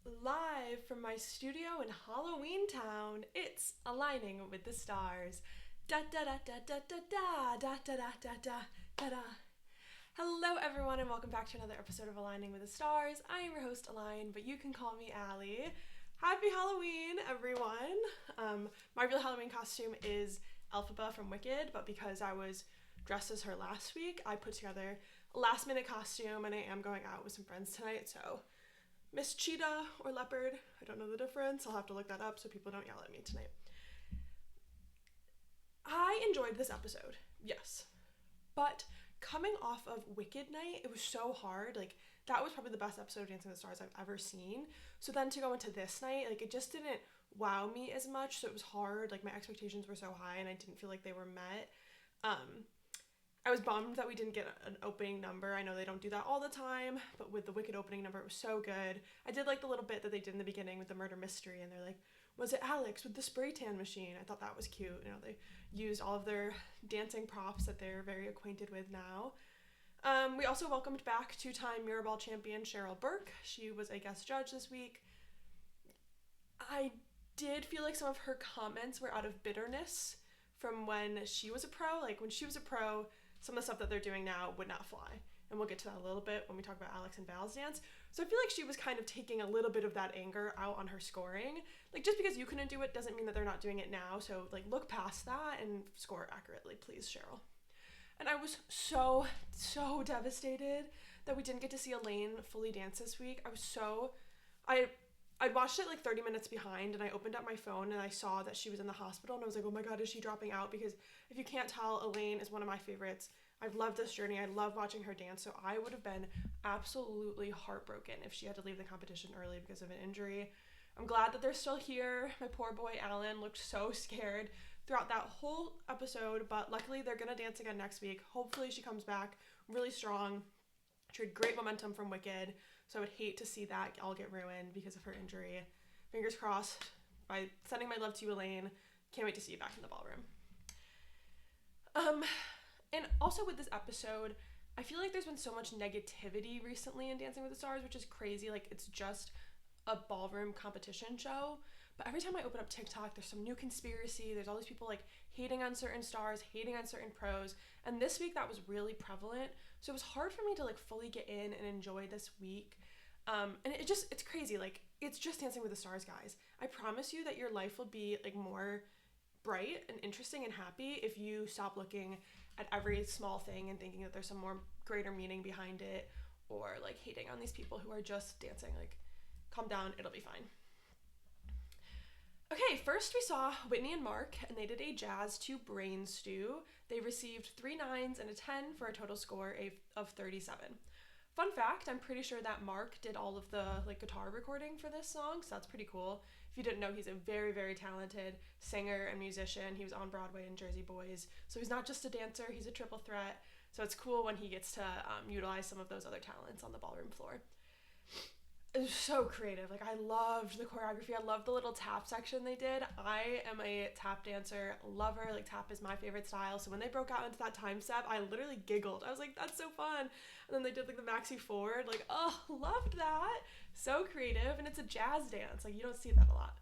Live from my studio in Halloween Town, it's Aligning with the Stars. Da da da da da da da da da da da da da da. Hello everyone and welcome back to another episode of Aligning with the Stars. I am your host Aline, but you can call me Allie. Happy Halloween, everyone. My real Halloween costume is Elphaba from Wicked, but because I was dressed as her last week, I put together a last minute costume and I am going out with some friends tonight, so Miss Cheetah or Leopard, I don't know the difference. I'll have to look that up so people don't yell at me tonight. I enjoyed this episode, yes. But coming off of Wicked Night, it was so hard. Like, that was probably the best episode of Dancing with the Stars I've ever seen. So then to go into this night, like, it just didn't wow me as much, so it was hard. Like, my expectations were so high and I didn't feel like they were met. I was bummed that we didn't get an opening number. I know they don't do that all the time, but with the Wicked opening number, it was so good. I did like the little bit that they did in the beginning with the murder mystery, and they're like, was it Alex with the spray tan machine? I thought that was cute. You know, they used all of their dancing props that they're very acquainted with now. We also welcomed back two-time Mirrorball champion Cheryl Burke. She was a guest judge this week. I did feel like some of her comments were out of bitterness from when she was a pro. Like, when she was a pro, some of the stuff that they're doing now would not fly. And we'll get to that a little bit when we talk about Alex and Val's dance. So I feel like she was kind of taking a little bit of that anger out on her scoring. Like, just because you couldn't do it doesn't mean that they're not doing it now. So, like, look past that and score accurately, please, Cheryl. And I was so devastated that we didn't get to see Elaine fully dance this week. I'd watched it like 30 minutes behind, and I opened up my phone and I saw that she was in the hospital, and I was like, oh my god, is she dropping out? Because if you can't tell, Elaine is one of my favorites. I've loved this journey. I love watching her dance, so I would have been absolutely heartbroken if she had to leave the competition early because of an injury. I'm glad that they're still here. My poor boy Alan looked so scared throughout that whole episode, but luckily they're gonna dance again next week. Hopefully she comes back really strong. She had great momentum from Wicked, so I would hate to see that all get ruined because of her injury. Fingers crossed. By sending my love to you, Elaine. Can't wait to see you back in the ballroom. And also with this episode, I feel like there's been so much negativity recently in Dancing with the Stars, which is crazy. Like, it's just a ballroom competition show, but every time I open up TikTok, there's some new conspiracy. There's all these people like hating on certain stars, hating on certain pros, and this week that was really prevalent. So it was hard for me to like fully get in and enjoy this week. And it's crazy. Like, it's just Dancing with the Stars, guys. I promise you that your life will be like more bright and interesting and happy if you stop looking at every small thing and thinking that there's some more greater meaning behind it, or like hating on these people who are just dancing. Like, calm down, it'll be fine. Okay, first we saw Whitney and Mark, and they did a jazz to brain stew. They received 3 9s and a 10 for a total score of 37. Fun fact, I'm pretty sure that Mark did all of the like guitar recording for this song, so that's pretty cool. If you didn't know, he's a very, very talented singer and musician. He was on Broadway in Jersey Boys, so he's not just a dancer, he's a triple threat. So it's cool when he gets to utilize some of those other talents on the ballroom floor. It was so creative. Like, I loved the choreography. I loved the little tap section they did. I am a tap dancer lover. Like, tap is my favorite style. So when they broke out into that time step, I literally giggled. I was like, that's so fun. And then they did like the maxi forward. Like, oh, loved that. So creative. And it's a jazz dance. Like, you don't see that a lot.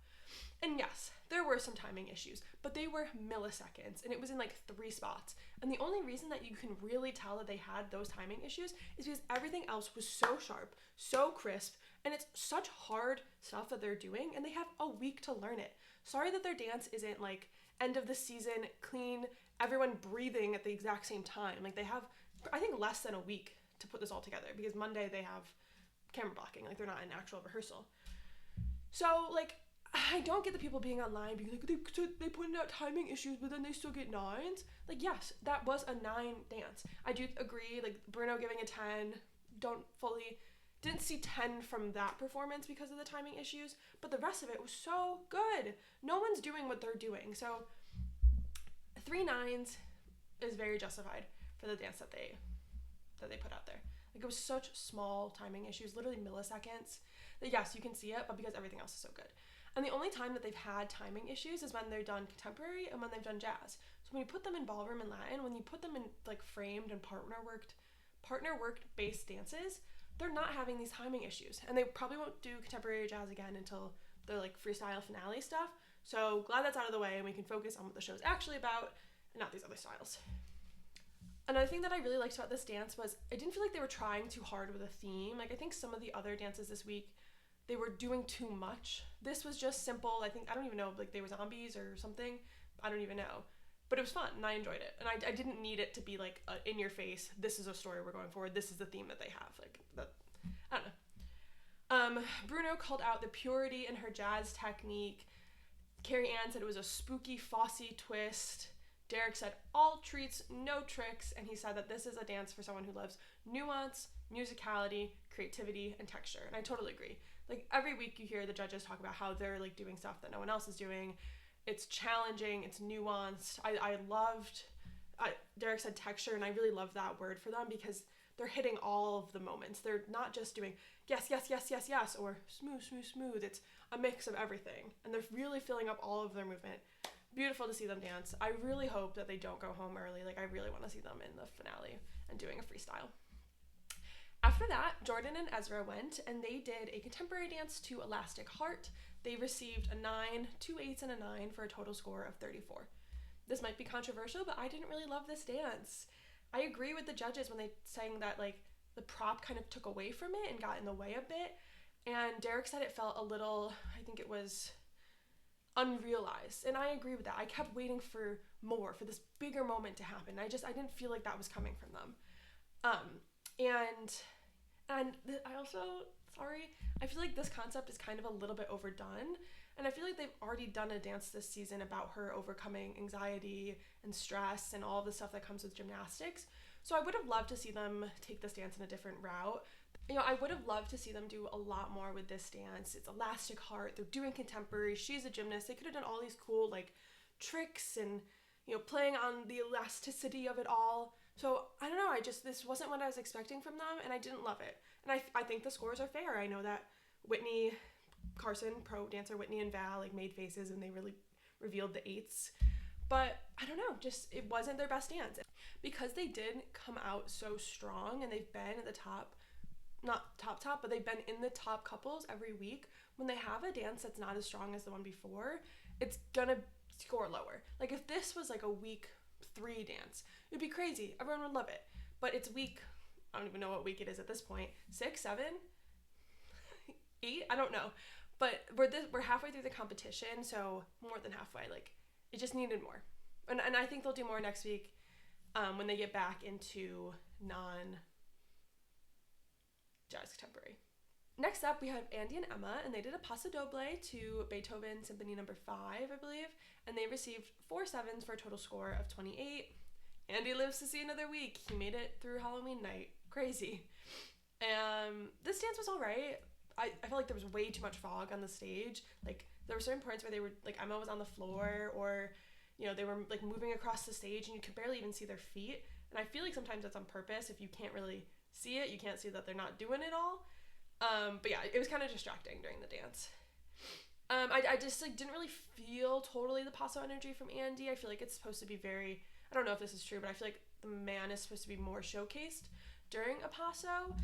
And yes, there were some timing issues, but they were milliseconds, and it was in like 3 spots. And the only reason that you can really tell that they had those timing issues is because everything else was so sharp, so crisp, and it's such hard stuff that they're doing, and they have a week to learn it. Sorry that their dance isn't like end of the season, clean, everyone breathing at the exact same time. Like, they have, I think, less than a week to put this all together, because Monday they have camera blocking. Like, they're not in actual rehearsal. So, like, I don't get the people being online being like, they pointed out timing issues, but then they still get 9s. Like, yes, that was a 9 dance. I do agree, like, Bruno giving a 10, didn't see 10 from that performance because of the timing issues, but the rest of it was so good. No one's doing what they're doing. So 3 9s is very justified for the dance that they put out there. Like, it was such small timing issues, literally milliseconds, that yes, you can see it, but because everything else is so good. And the only time that they've had timing issues is when they're done contemporary and when they've done jazz. So when you put them in ballroom and Latin, when you put them in like framed and partner worked based dances, they're not having these timing issues. And they probably won't do contemporary jazz again until their like freestyle finale stuff. So glad that's out of the way and we can focus on what the show's actually about and not these other styles. Another thing that I really liked about this dance was I didn't feel like they were trying too hard with a theme. Like I think some of the other dances this week, they were doing too much. This was just simple. I don't even know, like they were zombies or something. I don't even know. But it was fun and I enjoyed it. And I didn't need it to be like in your face, this is a story we're going for, this is the theme that they have. Like that, I don't know. Bruno called out the purity in her jazz technique. Carrie Ann said it was a spooky, Fosse twist. Derek said all treats, no tricks, and he said that this is a dance for someone who loves nuance, musicality, creativity, and texture. And I totally agree. Like every week you hear the judges talk about how they're like doing stuff that no one else is doing. It's challenging, it's nuanced. I loved, Derek said texture, and I really love that word for them because they're hitting all of the moments. They're not just doing yes, yes, yes, yes, yes, or smooth, smooth, smooth. It's a mix of everything. And they're really filling up all of their movement. Beautiful to see them dance. I really hope that they don't go home early. Like I really want to see them in the finale and doing a freestyle. After that, Jordan and Ezra went and they did a contemporary dance to Elastic Heart. They received a 9, 2 8s, and a 9 for a total score of 34. This might be controversial, but I didn't really love this dance. I agree with the judges when they saying that like the prop kind of took away from it and got in the way a bit. And Derek said it felt a little, I think it was unrealized, and I agree with that. I kept waiting for more, for this bigger moment to happen. I didn't feel like that was coming from them. I also, sorry, I feel like this concept is kind of a little bit overdone, and I feel like they've already done a dance this season about her overcoming anxiety and stress and all of the stuff that comes with gymnastics. So I would have loved to see them take this dance in a different route. You know, I would have loved to see them do a lot more with this dance. It's Elastic Heart. They're doing contemporary. She's a gymnast. They could have done all these cool, like, tricks and, you know, playing on the elasticity of it all. So, I don't know. This wasn't what I was expecting from them, and I didn't love it. And I think the scores are fair. I know that Whitney Carson, pro dancer Whitney and Val, like, made faces and they really revealed the 8s. But, I don't know. Just, it wasn't their best dance. Because they did come out so strong and they've been at the top, not top, but they've been in the top couples every week. When they have a dance that's not as strong as the one before, it's gonna score lower. Like if this was like a week 3 dance, it'd be crazy. Everyone would love it. But it's week, I don't even know what week it is at this point. 6, 7, 8, I don't know. But we're halfway through the competition, so more than halfway. Like it just needed more. And I think they'll do more next week when they get back into non-jazz contemporary. Next up, we have Andy and Emma, and they did a paso doble to Beethoven Symphony No. 5, I believe, and they received 4 7s for a total score of 28. Andy lives to see another week. He made it through Halloween night. Crazy. This dance was all right. I felt like there was way too much fog on the stage. Like, there were certain points where they were, like, Emma was on the floor, or, you know, they were, like, moving across the stage, and you could barely even see their feet. And I feel like sometimes that's on purpose. If you can't really see it, you can't see that they're not doing it all. But yeah, it was kind of distracting during the dance. I just like didn't really feel totally the paso energy from Andy. I feel like it's supposed to be very, I don't know if this is true, but I feel like the man is supposed to be more showcased during a paso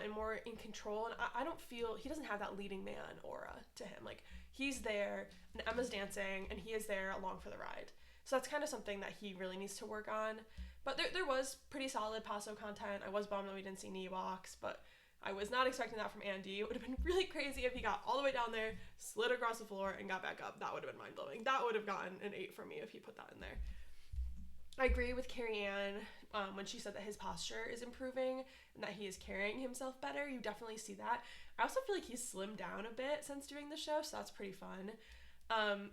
and more in control. And I don't feel, he doesn't have that leading man aura to him. Like he's there and Emma's dancing and he is there along for the ride. So that's kind of something that he really needs to work on. But there was pretty solid paso content. I was bummed that we didn't see knee walks, but I was not expecting that from Andy. It would have been really crazy if he got all the way down there, slid across the floor, and got back up. That would have been mind-blowing. That would have gotten an 8 from me if he put that in there. I agree with Carrie Ann when she said that his posture is improving and that he is carrying himself better. You definitely see that. I also feel like he's slimmed down a bit since doing the show, so that's pretty fun.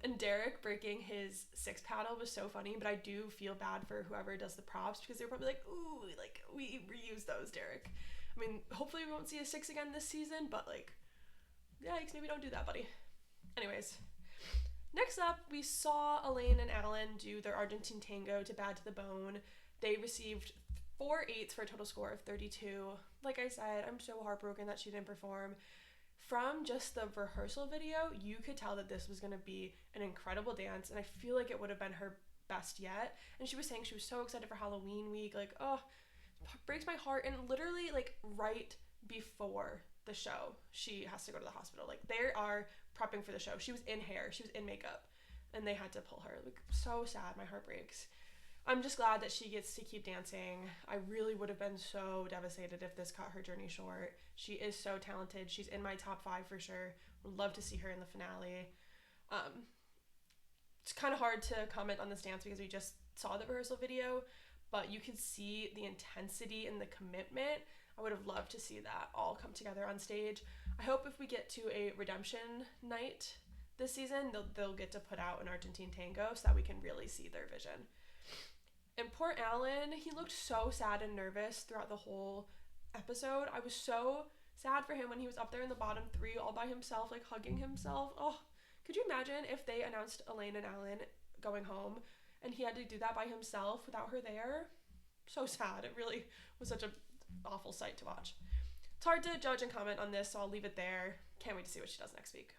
And Derek breaking his 6 paddle was so funny, but I do feel bad for whoever does the props because they're probably like, ooh, like, we reused those, Derek. I mean, hopefully we won't see a 6 again this season, but like, yikes, maybe don't do that, buddy. Anyways, next up, we saw Elaine and Alan do their Argentine tango to Bad to the Bone. They received 4 8s for a total score of 32. Like I said, I'm so heartbroken that she didn't perform. From just the rehearsal video, you could tell that this was going to be an incredible dance, and I feel like it would have been her best yet. And she was saying she was so excited for Halloween week, like, oh, breaks my heart. And literally, like, right before the show she has to go to the hospital. Like, they are prepping for the show. She was in hair, she was in makeup, and they had to pull her. Like, so sad. My heart breaks. I'm just glad that she gets to keep dancing. I really would have been so devastated if this cut her journey short. She is so talented. She's in my top 5 for sure. Would love to see her in the finale. It's kind of hard to comment on this dance because we just saw the rehearsal video, but you can see the intensity and the commitment. I would have loved to see that all come together on stage. I hope if we get to a redemption night this season, they'll get to put out an Argentine tango so that we can really see their vision. And poor Alan, he looked so sad and nervous throughout the whole episode. I was so sad for him when he was up there in the bottom 3 all by himself, like hugging himself. Oh, could you imagine if they announced Elaine and Alan going home and he had to do that by himself without her there? So sad. It really was such an awful sight to watch. It's hard to judge and comment on this, so I'll leave it there. Can't wait to see what she does next week.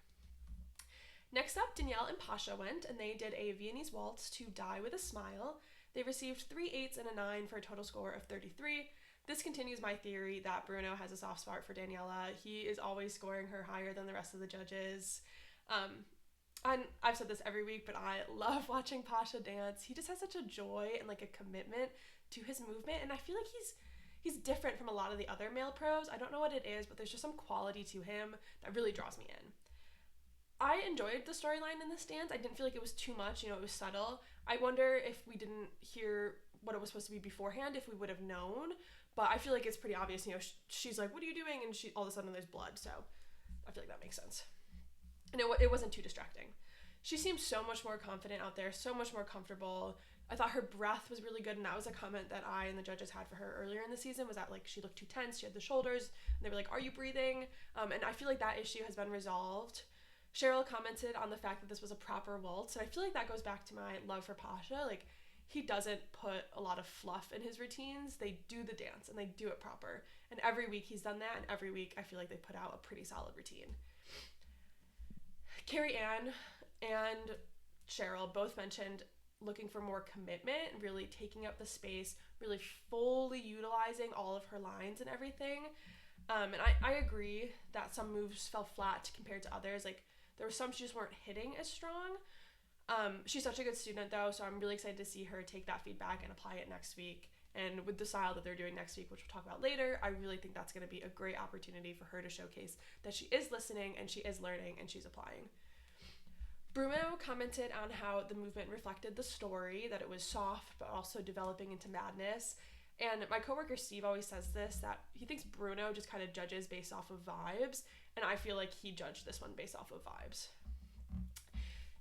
Next up, Danielle and Pasha went, and they did a Viennese waltz to Die with a Smile. They received 3 8s and a 9 for a total score of 33. This continues my theory that Bruno has a soft spot for Daniela. He is always scoring her higher than the rest of the judges. And I've said this every week, but I love watching Pasha dance. He just has such a joy and like a commitment to his movement, and I feel like he's different from a lot of the other male pros. I don't know what it is, but there's just some quality to him that really draws me in. I enjoyed the storyline in this dance. I didn't feel like it was too much, it was subtle. I wonder if we didn't hear what it was supposed to be beforehand, if we would have known, but I feel like it's pretty obvious, she's like, what are you doing? And all of a sudden there's blood, so I feel like that makes sense. And it wasn't too distracting. She seemed so much more confident out there, so much more comfortable. I thought her breath was really good, and that was a comment that I and the judges had for her earlier in the season, was that like she looked too tense, she had the shoulders, and they were like, are you breathing? And I feel like that issue has been resolved. Cheryl commented on the fact that this was a proper waltz, and I feel like that goes back to my love for Pasha. Like, he doesn't put a lot of fluff in his routines. They do the dance, and they do it proper. And every week he's done that, and every week I feel like they put out a pretty solid routine. Carrie Ann and Cheryl both mentioned looking for more commitment, really taking up the space, really fully utilizing all of her lines and everything. And I agree that some moves fell flat compared to others. Like, there were some she just weren't hitting as strong. She's such a good student though, so I'm really excited to see her take that feedback and apply it next week. And with the style that they're doing next week, which we'll talk about later, I really think that's going to be a great opportunity for her to showcase that she is listening and she is learning and she's applying. Bruno commented on how the movement reflected the story, that it was soft but also developing into madness. And my coworker Steve always says this, that he thinks Bruno just kind of judges based off of vibes, and I feel like he judged this one based off of vibes.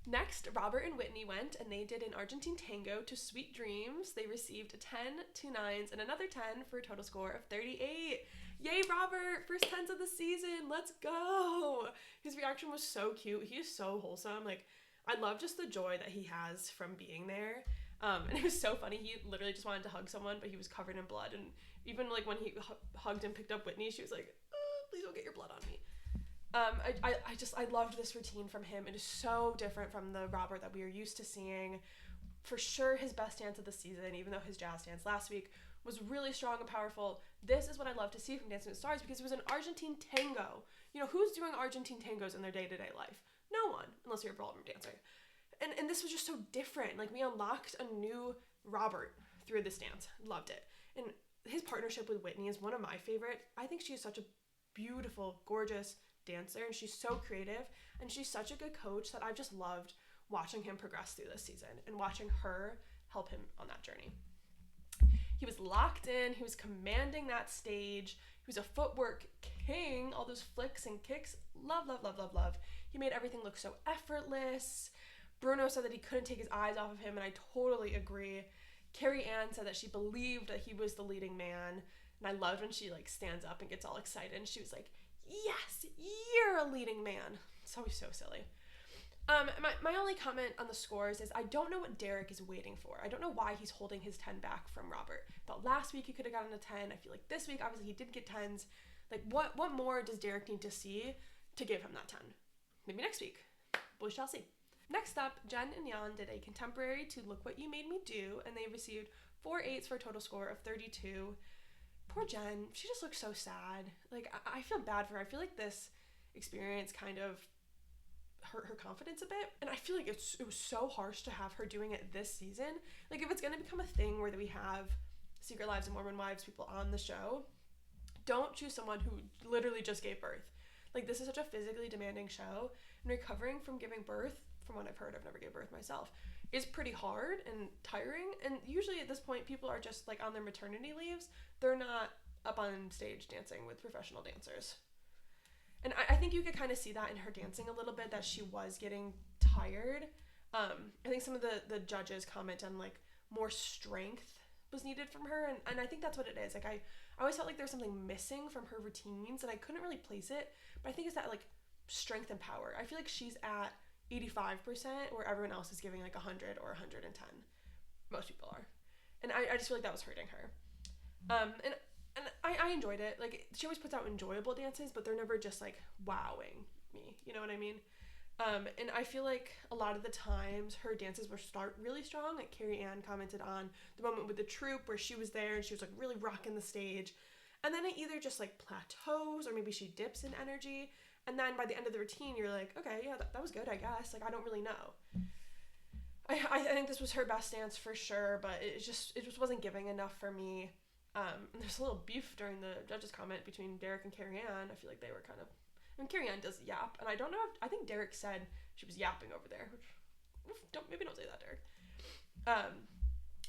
Next, Robert and Whitney went, and they did an Argentine tango to Sweet Dreams. They received 10, 2 9s, and another 10 for a total score of 38. Yay, Robert! First 10s of the season! Let's go! His reaction was so cute. He is so wholesome. Like, I love just the joy that he has from being there. And it was so funny. He literally just wanted to hug someone, but he was covered in blood. And even like when he hugged and picked up Whitney, she was like, please don't get your blood on me. I loved this routine from him. It is so different from the Robert that we are used to seeing. For sure his best dance of the season, even though his jazz dance last week was really strong and powerful. This is what I love to see from Dancing with the Stars, because it was an Argentine tango. Who's doing Argentine tangos in their day-to-day life? No one, unless you're a ballroom dancer. And this was just so different. Like, we unlocked a new Robert through this dance. Loved it. And his partnership with Whitney is one of my favorite. I think she is such a beautiful, gorgeous dancer, and she's so creative, and she's such a good coach that I've just loved watching him progress through this season and watching her help him on that journey. He was locked in. He was commanding that stage. He was a footwork king. All those flicks and kicks. Love, love, love, love, love. He made everything look so effortless. Bruno said that he couldn't take his eyes off of him, and I totally agree. Carrie Ann said that she believed that he was the leading man, and I loved when she stands up and gets all excited, and she was like, yes, you're a leading man. So silly. My only comment on the scores is I don't know what Derek is waiting for. I don't know why he's holding his 10 back from Robert. But last week he could have gotten a 10. I feel like this week, obviously, he did get 10s. Like, what more does Derek need to see to give him that 10? Maybe next week. We shall see. Next up, Jen and Jan did a contemporary to Look What You Made Me Do, and they received 4 8s for a total score of 32. poor Jen, she just looks so sad. Like, I feel bad for her. I feel like this experience kind of hurt her confidence a bit, and I feel like it was so harsh to have her doing it this season. Like, if it's gonna become a thing where we have Secret Lives of Mormon Wives people on the show, don't choose someone who literally just gave birth. Like, this is such a physically demanding show, and recovering from giving birth, from what I've heard, I've never gave birth myself, is pretty hard and tiring. And usually at this point, people are just like on their maternity leaves. They're not up on stage dancing with professional dancers. And I think you could kind of see that in her dancing a little bit, that she was getting tired. I think some of the judges comment on like more strength was needed from her, and I think that's what it is. Like, I always felt like there was something missing from her routines, and I couldn't really place it, but I think it's that like strength and power. I feel like she's at 85% where everyone else is giving like 100 or 110. Most people are. And I just feel like that was hurting her. And I enjoyed it. Like, she always puts out enjoyable dances, but they're never just like wowing me. You know what I mean? And I feel like a lot of the times her dances were really strong. Like, Carrie Ann commented on the moment with the troupe where she was there and she was like really rocking the stage. And then it either just like plateaus, or maybe she dips in energy. And then by the end of the routine, you're like, okay, yeah, that was good, I guess. Like, I don't really know. I think this was her best dance for sure, but it just wasn't giving enough for me. There's a little beef during the judges' comment between Derek and Carrie Ann. I feel like they were kind of, and Carrie Ann does yap, and I don't know I think Derek said she was yapping over there, which maybe don't say that, Derek.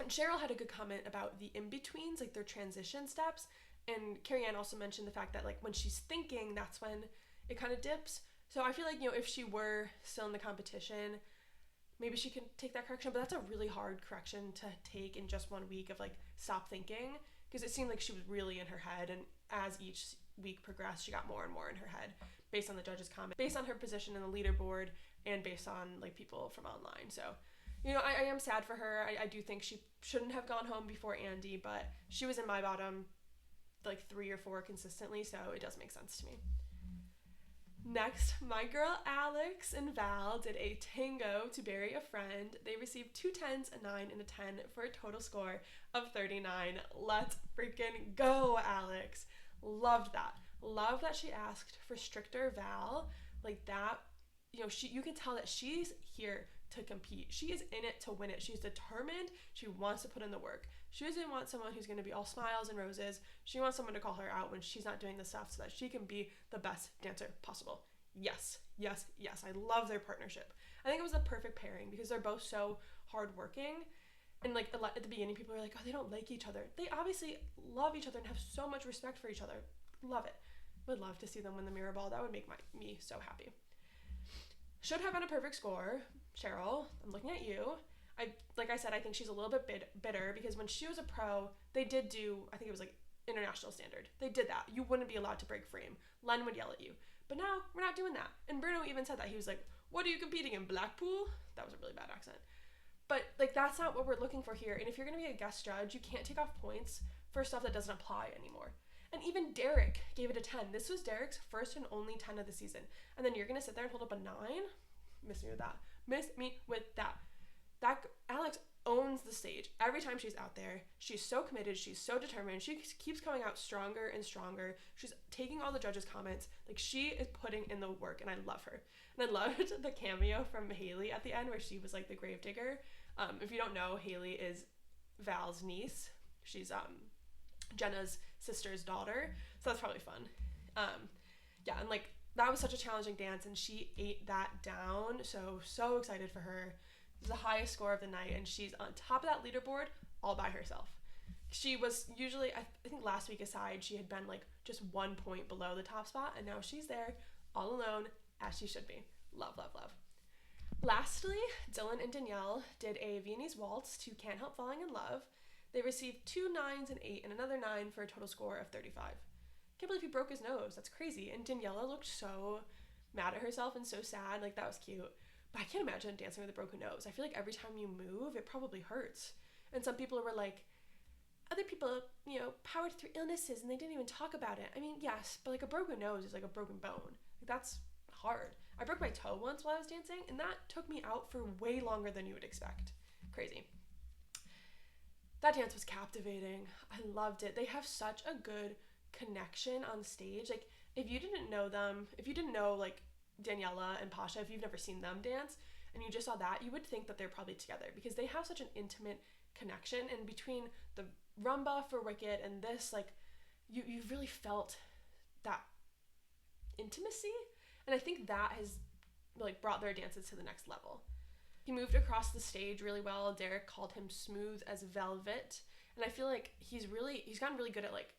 And Cheryl had a good comment about the in-betweens, like their transition steps, and Carrie Ann also mentioned the fact that like when she's thinking, that's when it kind of dips. So I feel like, if she were still in the competition, maybe she can take that correction, but that's a really hard correction to take in just 1 week of like stop thinking, because it seemed like she was really in her head, and as each week progressed, she got more and more in her head based on the judges' comment, based on her position in the leaderboard, and based on like people from online. So, I am sad for her. I do think she shouldn't have gone home before Andy, but she was in my bottom like 3 or 4 consistently, so it does make sense to me. Next, my girl Alex and Val did a tango to bury a friend. They received 2 10s, a 9, and a 10 for a total score of 39. Let's freaking go, Alex. Loved that. Love that she asked for stricter Val. Like that, you can tell that she's here to compete. She is in it to win it. She's determined. She wants to put in the work. She doesn't want someone who's going to be all smiles and roses. She wants someone to call her out when she's not doing the stuff so that she can be the best dancer possible. Yes, yes, yes. I love their partnership. I think it was the perfect pairing because they're both so hardworking. And like at the beginning, people are like, oh, they don't like each other. They obviously love each other and have so much respect for each other. Love it. Would love to see them win the mirror ball. That would make me so happy. Should have been a perfect score. Cheryl, I'm looking at you. Like I said, I think she's a little bit bitter because when she was a pro, they did do, I think it was like international standard. They did that. You wouldn't be allowed to break frame. Len would yell at you. But now we're not doing that. And Bruno even said that. He was like, what are you competing in, Blackpool? That was a really bad accent. But like that's not what we're looking for here. And if you're going to be a guest judge, you can't take off points for stuff that doesn't apply anymore. And even Derek gave it a 10. This was Derek's first and only 10 of the season. And then you're going to sit there and hold up a 9? Miss me with that. Miss me with that. That Alex owns the stage. Every time she's out there, she's so committed, she's so determined. She keeps coming out stronger and stronger. She's taking all the judges' comments. Like, she is putting in the work, and I love her. And I loved the cameo from Haley at the end where she was like the gravedigger. If you don't know, Haley is Val's niece. She's Jenna's sister's daughter, so that's probably fun. Yeah, and like that was such a challenging dance, and she ate that down. So excited for her. It was the highest score of the night, and she's on top of that leaderboard all by herself. She was usually, I think last week aside, she had been like just 1 point below the top spot, and now she's there all alone as she should be. Love, love, love. Lastly, Dylan and Danielle did a Viennese waltz to Can't Help Falling in Love. They received 2 9s, an 8, and another 9 for a total score of 35. Can't believe he broke his nose. That's crazy. And Daniela looked so mad at herself and so sad. Like, that was cute. But I can't imagine dancing with a broken nose. I feel like every time you move, it probably hurts. And some people were like, other people, powered through illnesses and they didn't even talk about it. I mean, yes, but like a broken nose is like a broken bone. Like, that's hard. I broke my toe once while I was dancing, and that took me out for way longer than you would expect. Crazy. That dance was captivating. I loved it. They have such a good connection on stage. Like, if you didn't know them, if you didn't know, like, Daniela and Pasha, if you've never seen them dance, and you just saw that, you would think that they're probably together because they have such an intimate connection. And between the rumba for Wicked and this, like, you really felt that intimacy. And I think that has, like, brought their dances to the next level. He moved across the stage really well. Derek called him smooth as velvet. And I feel like he's gotten really good at, like,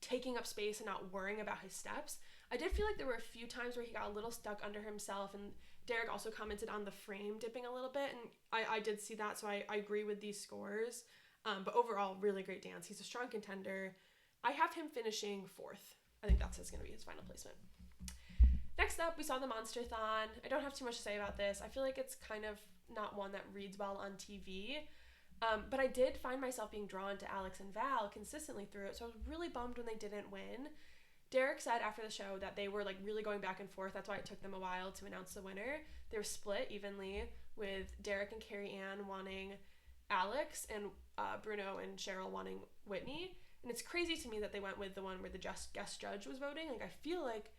taking up space and not worrying about his steps. I did feel like there were a few times where he got a little stuck under himself, and Derek also commented on the frame dipping a little bit, and I did see that, so I agree with these scores. But overall, really great dance. He's a strong contender. I have him finishing 4th. I think that's going to be his final placement. Next up, we saw the Monster-thon. I don't have too much to say about this. I feel like it's kind of not one that reads well on TV. But I did find myself being drawn to Alex and Val consistently through it, so I was really bummed when they didn't win. Derek said after the show that they were, like, really going back and forth. That's why it took them a while to announce the winner. They were split evenly, with Derek and Carrie Ann wanting Alex and Bruno and Cheryl wanting Whitney. And it's crazy to me that they went with the one where the guest judge was voting. Like, I feel like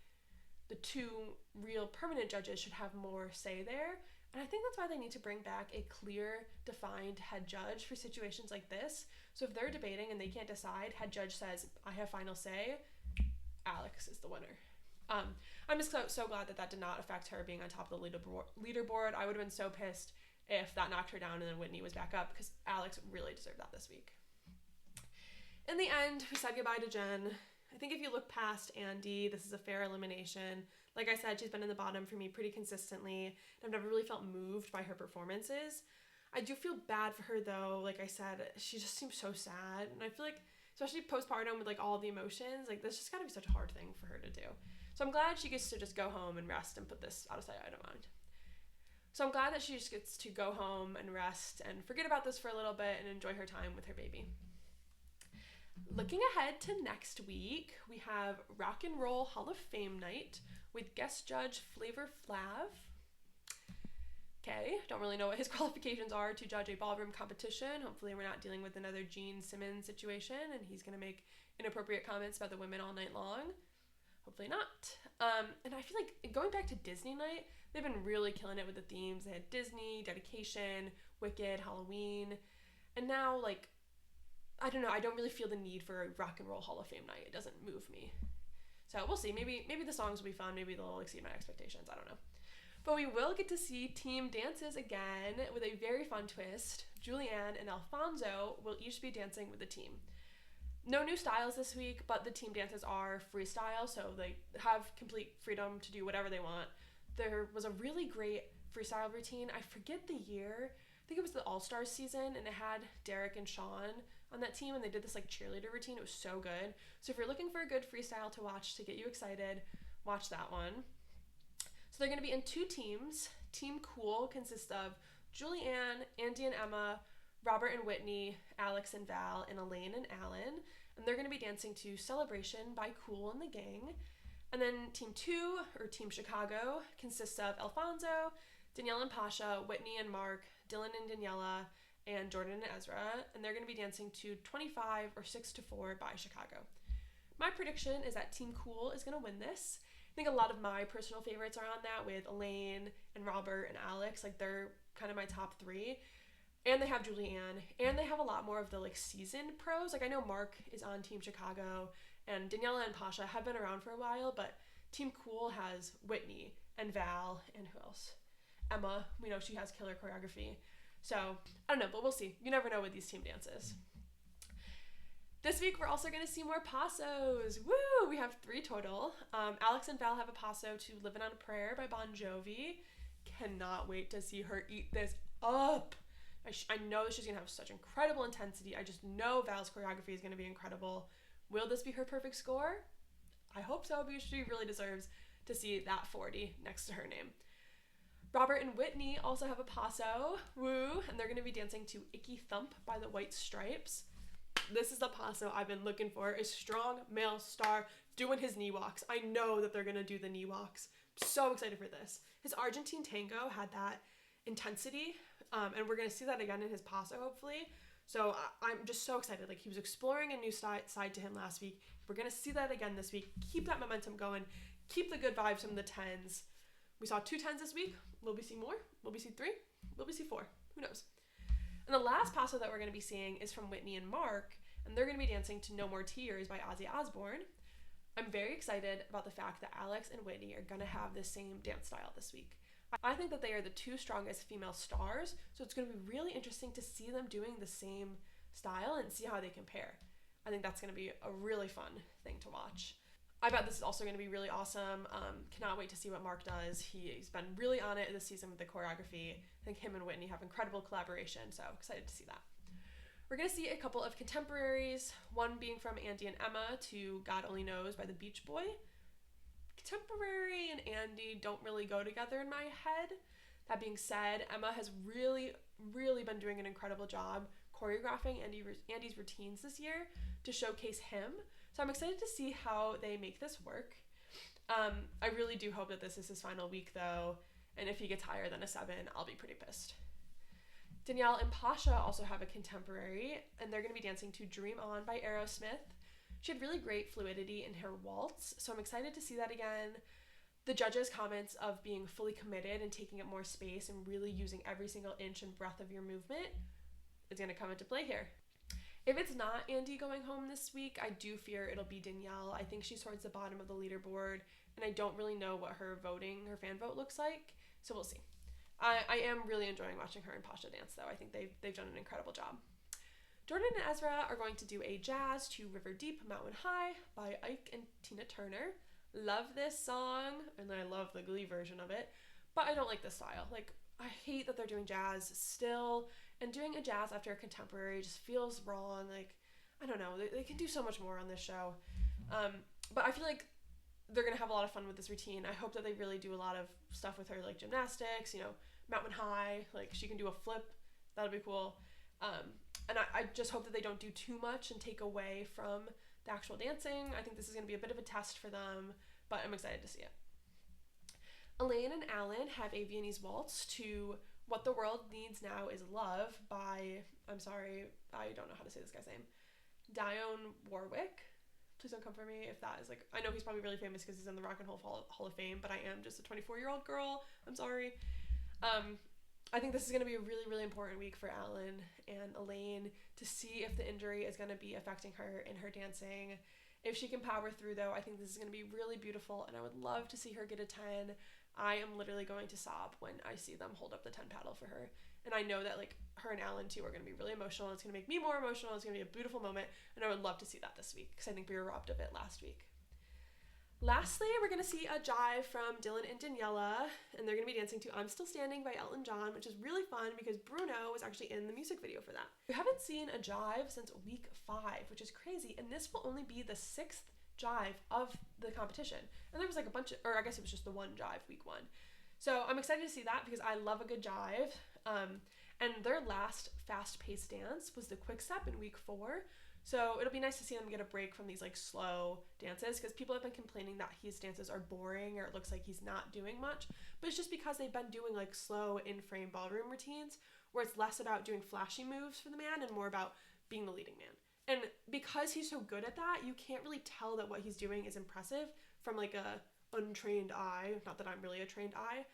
the two real permanent judges should have more say there. And I think that's why they need to bring back a clear, defined head judge for situations like this. So if they're debating and they can't decide, head judge says, I have final say, Alex is the winner. I'm just so glad that did not affect her being on top of the leaderboard. I would have been so pissed if that knocked her down and then Whitney was back up, because Alex really deserved that this week. In the end, we said goodbye to Jen. I think if you look past Andy, this is a fair elimination. Like I said, she's been in the bottom for me pretty consistently. I've never really felt moved by her performances. I do feel bad for her, though. Like I said, she just seems so sad. And I feel like, especially postpartum with, like, all the emotions, like, this just gotta be such a hard thing for her to do. So I'm glad she gets to just go home and rest and put this out of sight, out of mind. So I'm glad that she just gets to go home and rest and forget about this for a little bit and enjoy her time with her baby. Looking ahead to next week, we have Rock and Roll Hall of Fame night with guest judge Flavor Flav. Okay, don't really know what his qualifications are to judge a ballroom competition. Hopefully we're not dealing with another Gene Simmons situation and he's going to make inappropriate comments about the women all night long. Hopefully not. And I feel like going back to Disney night, they've been really killing it with the themes. They had Disney, Dedication, Wicked, Halloween, and now, like, I don't know, I don't really feel the need for a Rock and Roll Hall of Fame night. It doesn't move me. So we'll see. Maybe the songs will be fun. Maybe they'll exceed my expectations. I don't know. But we will get to see team dances again with a very fun twist. Julianne and Alfonso will each be dancing with the team. No new styles this week, but the team dances are freestyle, so they have complete freedom to do whatever they want. There was a really great freestyle routine. I forget the year. I think it was the All-Stars season, and it had Derek and Sean on that team, and they did this, like, cheerleader routine. It was so good. So if you're looking for a good freestyle to watch to get you excited, watch that one. So they're going to be in 2 teams. Team Cool consists of Julianne, Andy and Emma, Robert and Whitney, Alex and Val, and Elaine and Alan. And they're going to be dancing to Celebration by Cool and the Gang. And then Team 2, or Team Chicago, consists of Alfonso, Danielle and Pasha, Whitney and Mark, Dylan and Daniela, and Jordan and Ezra. And they're going to be dancing to 25 or 6-4 by Chicago. My prediction is that Team Cool is going to win this. I think a lot of my personal favorites are on that, with Elaine and Robert and Alex. Like, they're kind of my top 3. And they have Julianne. And they have a lot more of the, like, seasoned pros. Like, I know Mark is on Team Chicago, and Daniela and Pasha have been around for a while, but Team Cool has Whitney and Val, and who else? Emma. We know she has killer choreography. So, I don't know, but we'll see. You never know with these team dances. This week, we're also going to see more passos. Woo! We have 3 total. Alex and Val have a passo to Livin' on a Prayer by Bon Jovi. Cannot wait to see her eat this up. I know she's going to have such incredible intensity. I just know Val's choreography is going to be incredible. Will this be her perfect score? I hope so, because she really deserves to see that 40 next to her name. Robert and Whitney also have a passo. Woo! And they're going to be dancing to Icky Thump by the White Stripes. This is the passo I've been looking for. A strong male star doing his knee walks. I know that they're going to do the knee walks. I'm so excited for this. His Argentine tango had that intensity, and we're going to see that again in his passo, hopefully. So I'm just so excited. Like, he was exploring a new side to him last week. We're going to see that again this week. Keep that momentum going. Keep the good vibes from the 10s. We saw 2 10s this week. Will we see more? Will we see 3? Will we see 4? Who knows? And the last paso that we're going to be seeing is from Whitney and Mark, and they're going to be dancing to No More Tears by Ozzy Osbourne. I'm very excited about the fact that Alex and Whitney are going to have the same dance style this week. I think that they are the 2 strongest female stars, so it's going to be really interesting to see them doing the same style and see how they compare. I think that's going to be a really fun thing to watch. I bet this is also going to be really awesome. Cannot wait to see what Mark does. He's been really on it this season with the choreography. I think him and Whitney have incredible collaboration, so excited to see that. We're going to see a couple of contemporaries, one being from Andy and Emma to God Only Knows by the Beach Boy. Contemporary and Andy don't really go together in my head. That being said, Emma has really been doing an incredible job choreographing Andy's routines this year to showcase him. So I'm excited to see how they make this work. I really do hope that this is his final week though, and if he gets higher than a 7, I'll be pretty pissed. Danielle and Pasha also have a contemporary, and they're going to be dancing to Dream On by Aerosmith. She had really great fluidity in her waltz, so I'm excited to see that again. The judges' comments of being fully committed and taking up more space and really using every single inch and breath of your movement is going to come into play here. If it's not Andy going home this week, I do fear it'll be Danielle. I think she's towards the bottom of the leaderboard, and I don't really know what her fan vote looks like, so we'll see. I am really enjoying watching her and Pasha dance, though. I think they've done an incredible job. Jordan and Ezra are going to do a jazz to River Deep, Mountain High by Ike and Tina Turner. Love this song, and I love the Glee version of it, but I don't like this style. Like, I hate that they're doing jazz still, and doing a jazz after a contemporary just feels wrong. Like, I don't know, they can do so much more on this show. But I feel like they're going to have a lot of fun with this routine. I hope that they really do a lot of stuff with her, like gymnastics, Mountain High, like she can do a flip. That'll be cool. And I just hope that they don't do too much and take away from the actual dancing. I think this is going to be a bit of a test for them, but I'm excited to see it. Elaine and Alan have a Viennese waltz to What the World Needs Now Is Love by, I'm sorry, I don't know how to say this guy's name, Dionne Warwick. Please don't come for me if that is like, I know he's probably really famous because he's in the Rock and Roll Hall of Fame, but I am just a 24-year-old girl. I'm sorry. I think this is going to be a really important week for Alan and Elaine to see if the injury is going to be affecting her in her dancing. If she can power through, though, I think this is going to be really beautiful, and I would love to see her get a 10. I am literally going to sob when I see them hold up the 10 paddle for her. And I know that, like, her and Alan, too, are going to be really emotional. It's going to make me more emotional. It's going to be a beautiful moment, and I would love to see that this week because I think we were robbed of it last week. Lastly, we're going to see a jive from Dylan and Daniela, and they're going to be dancing to I'm Still Standing by Elton John, which is really fun because Bruno was actually in the music video for that. We haven't seen a jive since week 5, which is crazy, and this will only be the 6th jive of the competition. And there was like a bunch of, or I guess it was just the one jive week 1. So I'm excited to see that because I love a good jive. And their last fast-paced dance was the quick step in week 4. So it'll be nice to see them get a break from these like slow dances because people have been complaining that his dances are boring or it looks like he's not doing much. But it's just because they've been doing like slow in-frame ballroom routines where it's less about doing flashy moves for the man and more about being the leading man. And because he's so good at that, you can't really tell that what he's doing is impressive from like a untrained eye. Not that I'm really a trained eye,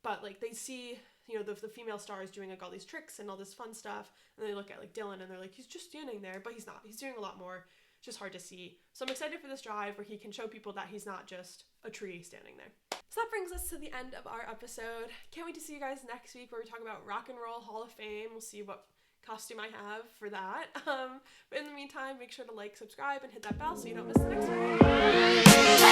but like they see, the female stars doing like all these tricks and all this fun stuff, and they look at like Dylan and they're like, he's just standing there, but he's not. He's doing a lot more. It's just hard to see. So I'm excited for this drive where he can show people that he's not just a tree standing there. So that brings us to the end of our episode. Can't wait to see you guys next week where we talk about Rock and Roll Hall of Fame. We'll see what costume I have for that. But in the meantime, make sure to like, subscribe, and hit that bell so you don't miss the next one.